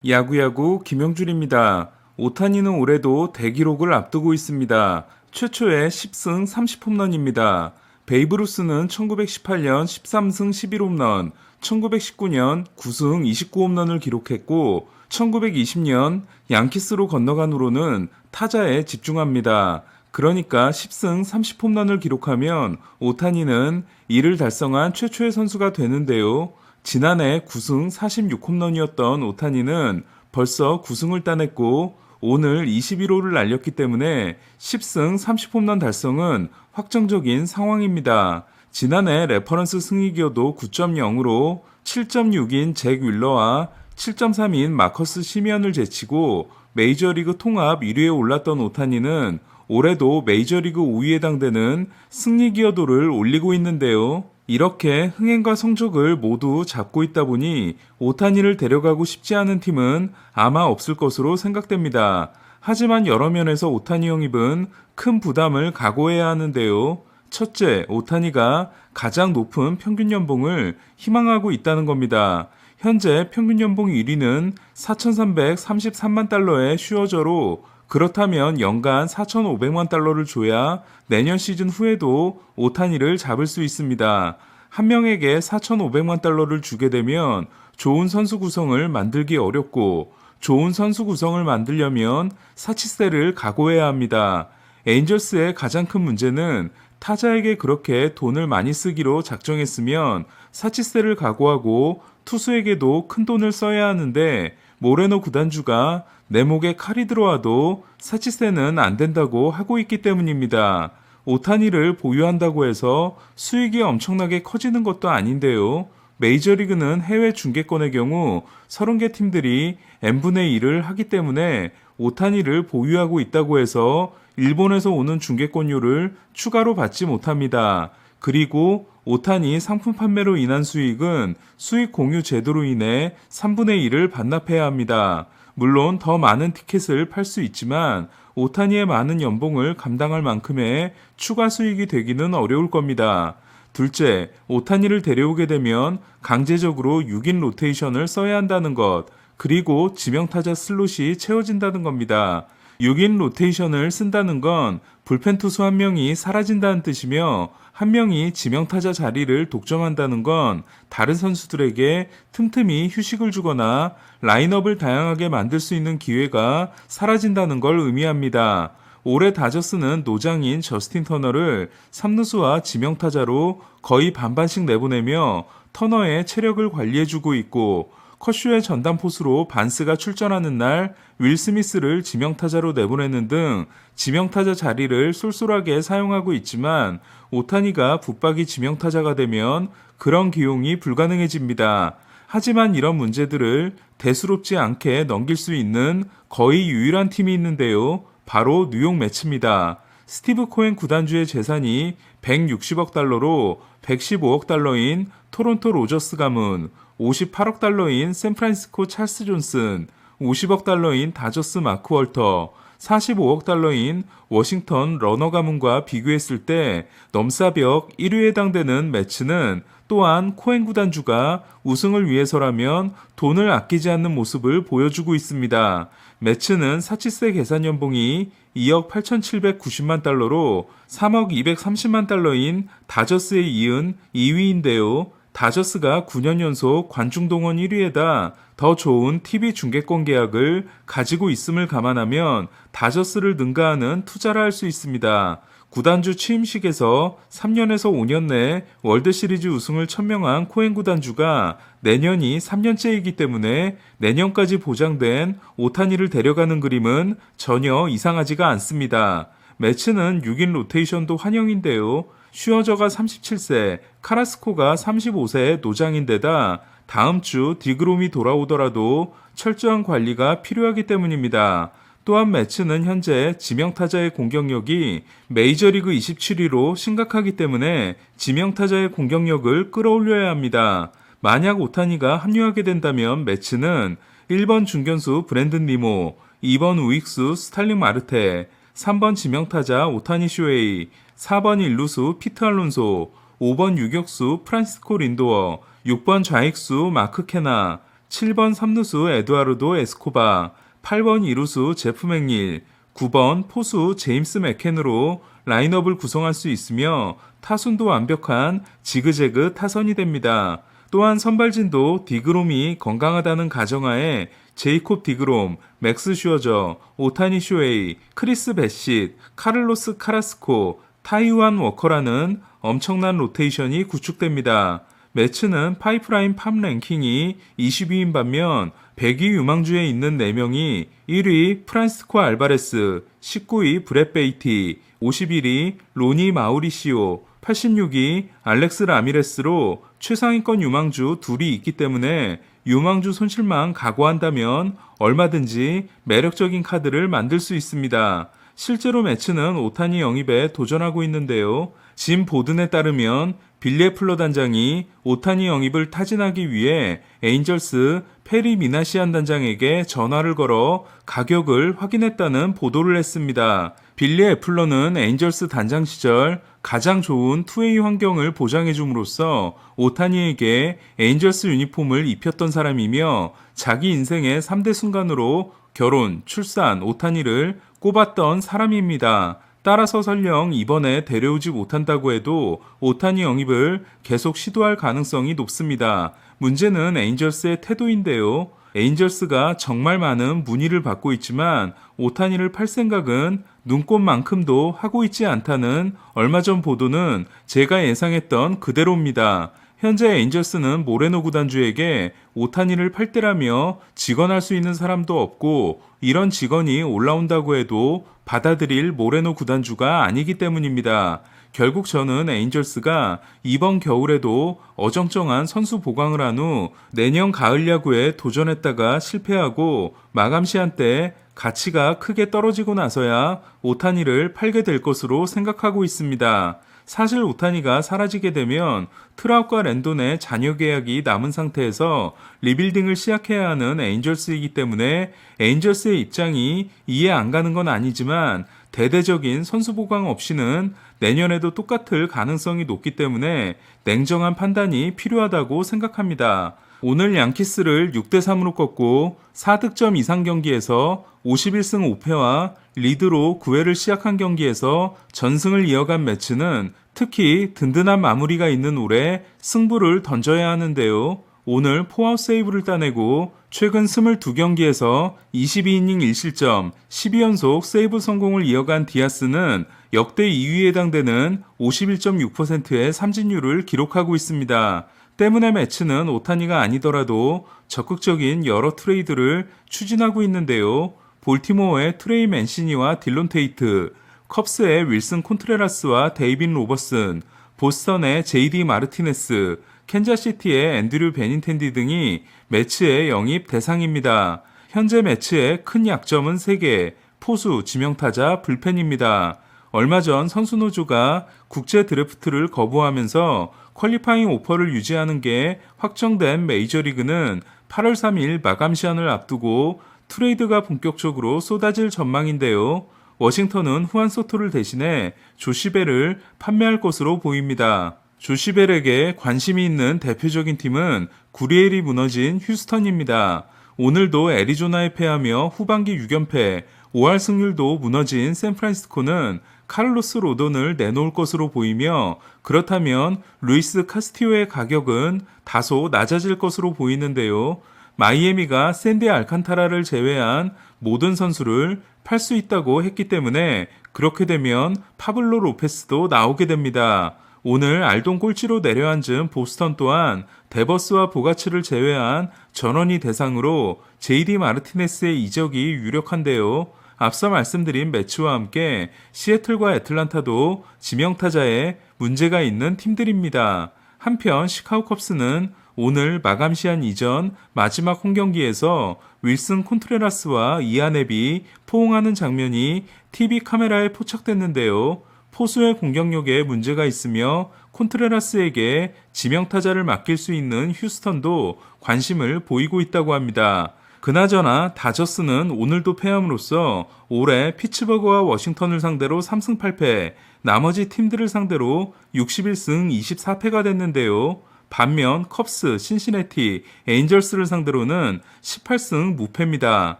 야구야구 김영준입니다. 오타니는 올해도 대기록을 앞두고 있습니다. 최초의 10승 30홈런입니다. 베이브루스는 1918년 13승 11홈런, 1919년 9승 29홈런을 기록했고 1920년 양키스로 건너간 후로는 타자에 집중합니다. 그러니까 10승 30홈런을 기록하면 오타니는 이를 달성한 최초의 선수가 되는데요. 지난해 9승 46홈런이었던 오타니는 벌써 9승을 따냈고 오늘 21호를 날렸기 때문에 10승 30홈런 달성은 확정적인 상황입니다. 지난해 레퍼런스 승리 기여도 9.0으로 7.6인 잭 윌러와 7.3인 마커스 시미언을 제치고 메이저리그 통합 1위에 올랐던 오타니는 올해도 메이저리그 5위에 해당되는 승리 기여도를 올리고 있는데요. 이렇게 흥행과 성적을 모두 잡고 있다 보니 오타니를 데려가고 싶지 않은 팀은 아마 없을 것으로 생각됩니다. 하지만 여러 면에서 오타니 영입은 큰 부담을 각오해야 하는데요. 첫째, 오타니가 가장 높은 평균 연봉을 희망하고 있다는 겁니다. 현재 평균 연봉 1위는 4,333만 달러의 슈어저로 그렇다면 연간 4,500만 달러를 줘야 내년 시즌 후에도 오타니를 잡을 수 있습니다. 한 명에게 4,500만 달러를 주게 되면 좋은 선수 구성을 만들기 어렵고 좋은 선수 구성을 만들려면 사치세를 각오해야 합니다. 에인절스의 가장 큰 문제는 타자에게 그렇게 돈을 많이 쓰기로 작정했으면 사치세를 각오하고 투수에게도 큰 돈을 써야 하는데 모레노 구단주가 내 목에 칼이 들어와도 사치세는 안 된다고 하고 있기 때문입니다. 오타니를 보유한다고 해서 수익이 엄청나게 커지는 것도 아닌데요. 메이저리그는 해외 중계권의 경우 30개 팀들이 n분의 1을 하기 때문에 오타니를 보유하고 있다고 해서 일본에서 오는 중계권료를 추가로 받지 못합니다. 그리고 오타니 상품 판매로 인한 수익은 수익 공유 제도로 인해 3분의 1을 반납해야 합니다. 물론 더 많은 티켓을 팔 수 있지만 오타니의 많은 연봉을 감당할 만큼의 추가 수익이 되기는 어려울 겁니다. 둘째, 오타니를 데려오게 되면 강제적으로 6인 로테이션을 써야 한다는 것, 그리고 지명타자 슬롯이 채워진다는 겁니다. 6인 로테이션을 쓴다는 건 불펜 투수 한 명이 사라진다는 뜻이며 한 명이 지명타자 자리를 독점한다는 건 다른 선수들에게 틈틈이 휴식을 주거나 라인업을 다양하게 만들 수 있는 기회가 사라진다는 걸 의미합니다. 올해 다저스는 노장인 저스틴 터너를 3루수와 지명타자로 거의 반반씩 내보내며 터너의 체력을 관리해주고 있고 커쇼의 전담 포수로 반스가 출전하는 날 윌 스미스를 지명타자로 내보내는 등 지명타자 자리를 쏠쏠하게 사용하고 있지만 오타니가 붙박이 지명타자가 되면 그런 기용이 불가능해집니다. 하지만 이런 문제들을 대수롭지 않게 넘길 수 있는 거의 유일한 팀이 있는데요. 바로 뉴욕 매츠입니다. 스티브 코엔 구단주의 재산이 160억 달러로 115억 달러인 토론토 로저스 가문, 58억 달러인 샌프란시스코 찰스 존슨, 50억 달러인 다저스 마크 월터, 45억 달러인 워싱턴 러너 가문과 비교했을 때 넘사벽 1위에 해당되는 매츠는 또한 코엔 구단주가 우승을 위해서라면 돈을 아끼지 않는 모습을 보여주고 있습니다. 매츠는 사치세 계산 연봉이 2억 8,790만 달러로 3억 230만 달러인 다저스에 이은 2위인데요. 다저스가 9년 연속 관중동원 1위에다 더 좋은 TV 중계권 계약을 가지고 있음을 감안하면 다저스를 능가하는 투자를 할 수 있습니다. 구단주 취임식에서 3년에서 5년 내 월드시리즈 우승을 천명한 코엔 구단주가 내년이 3년째이기 때문에 내년까지 보장된 오타니를 데려가는 그림은 전혀 이상하지가 않습니다. 매치는 6인 로테이션도 환영인데요. 슈어저가 37세, 카라스코가 35세의 노장인데다 다음 주 디그롬이 돌아오더라도 철저한 관리가 필요하기 때문입니다. 또한 매츠는 현재 지명타자의 공격력이 메이저리그 27위로 심각하기 때문에 지명타자의 공격력을 끌어올려야 합니다. 만약 오타니가 합류하게 된다면 매츠는 1번 중견수 브랜든 니모, 2번 우익수 스탈링 마르테, 3번 지명타자 오타니 쇼헤이, 4번 일루수 피트 알론소, 5번 유격수 프란시스코 린도어, 6번 좌익수 마크 케나, 7번 3루수 에두아르도 에스코바, 8번 2루수 제프 맥닐, 9번 포수 제임스 맥켄으로 라인업을 구성할 수 있으며 타순도 완벽한 지그재그 타선이 됩니다. 또한 선발진도 디그롬이 건강하다는 가정하에 제이콥 디그롬, 맥스 슈어저, 오타니 쇼헤이, 크리스 베싯, 카를로스 카라스코, 타이완 워커라는 엄청난 로테이션이 구축됩니다. 매츠는 파이프라인 팝 랭킹이 20위인 반면 100위 유망주에 있는 4명이 1위 프란시스코 알바레스, 19위 브렛 베이티, 51위 로니 마우리시오, 86위 알렉스 라미레스로 최상위권 유망주 둘이 있기 때문에 유망주 손실만 각오한다면 얼마든지 매력적인 카드를 만들 수 있습니다. 실제로 매츠는 오타니 영입에 도전하고 있는데요. 짐 보든에 따르면 빌리 플러 단장이 오타니 영입을 타진하기 위해 에인절스 페리 미나시안 단장에게 전화를 걸어 가격을 확인했다는 보도를 했습니다. 빌리 애플러는 에인절스 단장 시절 가장 좋은 투웨이 환경을 보장해 줌으로써 오타니에게 에인절스 유니폼을 입혔던 사람이며 자기 인생의 3대 순간으로 결혼, 출산, 오타니를 꼽았던 사람입니다. 따라서 설령 이번에 데려오지 못한다고 해도 오타니 영입을 계속 시도할 가능성이 높습니다. 문제는 에인절스의 태도인데요. 에인절스가 정말 많은 문의를 받고 있지만 오타니를 팔 생각은 눈꼽만큼도 하고 있지 않다는 얼마 전 보도는 제가 예상했던 그대로입니다. 현재 에인절스는 모레노 구단주에게 오타니를 팔 때라며 직언할 수 있는 사람도 없고 이런 직언이 올라온다고 해도 받아들일 모레노 구단주가 아니기 때문입니다. 결국 저는 에인절스가 이번 겨울에도 어정쩡한 선수 보강을 한 후 내년 가을 야구에 도전했다가 실패하고 마감 시한 때 가치가 크게 떨어지고 나서야 오타니를 팔게 될 것으로 생각하고 있습니다. 사실 오타니가 사라지게 되면 트라웃과 랜돈의 잔여 계약이 남은 상태에서 리빌딩을 시작해야 하는 에인절스이기 때문에 에인절스의 입장이 이해 안 가는 건 아니지만 대대적인 선수 보강 없이는 내년에도 똑같을 가능성이 높기 때문에 냉정한 판단이 필요하다고 생각합니다. 오늘 양키스를 6대3으로 꺾고 4득점 이상 경기에서 51승 5패와 리드로 9회를 시작한 경기에서 전승을 이어간 매츠는 특히 든든한 마무리가 있는 올해 승부를 던져야 하는데요. 오늘 포아웃 세이브를 따내고 최근 22경기에서 22이닝 1실점 12연속 세이브 성공을 이어간 디아스는 역대 2위에 해당되는 51.6%의 삼진율을 기록하고 있습니다. 때문에 매츠는 오타니가 아니더라도 적극적인 여러 트레이드를 추진하고 있는데요. 볼티모어의 트레이 맨시니와 딜론 테이트, 컵스의 윌슨 콘트레라스와 데이빈 로버슨, 보스턴의 제이디 마르티네스, 캔자시티의 앤드류 베닌텐디 등이 매츠의 영입 대상입니다. 현재 매츠의 큰 약점은 3개, 포수, 지명타자, 불펜입니다. 얼마 전 선수노조가 국제 드래프트를 거부하면서 퀄리파잉 오퍼를 유지하는 게 확정된 메이저리그는 8월 3일 마감 시한을 앞두고 트레이드가 본격적으로 쏟아질 전망인데요. 워싱턴은 후안 소토를 대신해 조시벨을 판매할 것으로 보입니다. 조시벨에게 관심이 있는 대표적인 팀은 구리엘이 무너진 휴스턴입니다. 오늘도 애리조나에 패하며 후반기 6연패, 5할 승률도 무너진 샌프란시스코는 카를로스 로돈을 내놓을 것으로 보이며 그렇다면 루이스 카스티오의 가격은 다소 낮아질 것으로 보이는데요. 마이애미가 샌디 알칸타라를 제외한 모든 선수를 팔 수 있다고 했기 때문에 그렇게 되면 파블로 로페스도 나오게 됩니다. 오늘 알돈 꼴찌로 내려앉은 보스턴 또한 데버스와 보가츠를 제외한 전원이 대상으로 제이디 마르티네스의 이적이 유력한데요. 앞서 말씀드린 매츠와 함께 시애틀과 애틀란타도 지명타자에 문제가 있는 팀들입니다. 한편 시카고 컵스는 오늘 마감 시한 이전 마지막 홈경기에서 윌슨 콘트레라스와 이아넵이 포옹하는 장면이 TV 카메라에 포착됐는데요. 포수의 공격력에 문제가 있으며 콘트레라스에게 지명타자를 맡길 수 있는 휴스턴도 관심을 보이고 있다고 합니다. 그나저나 다저스는 오늘도 패함으로써 올해 피츠버그와 워싱턴을 상대로 3승 8패, 나머지 팀들을 상대로 61승 24패가 됐는데요. 반면 컵스, 신시내티, 에인절스를 상대로는 18승 무패입니다.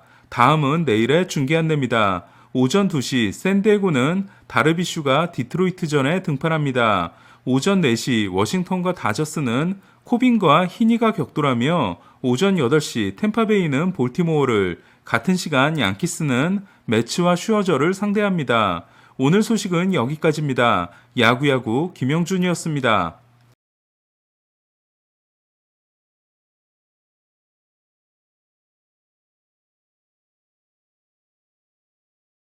다음은 내일의 중계 안내입니다. 오전 2시 샌디에고는 다르비슈가 디트로이트전에 등판합니다. 오전 4시 워싱턴과 다저스는 코빈과 히니가 격돌하며 오전 8시 템파베이는 볼티모어를, 같은 시간 양키스는 매츠와 슈어저를 상대합니다. 오늘 소식은 여기까지입니다. 야구야구 김영준이었습니다.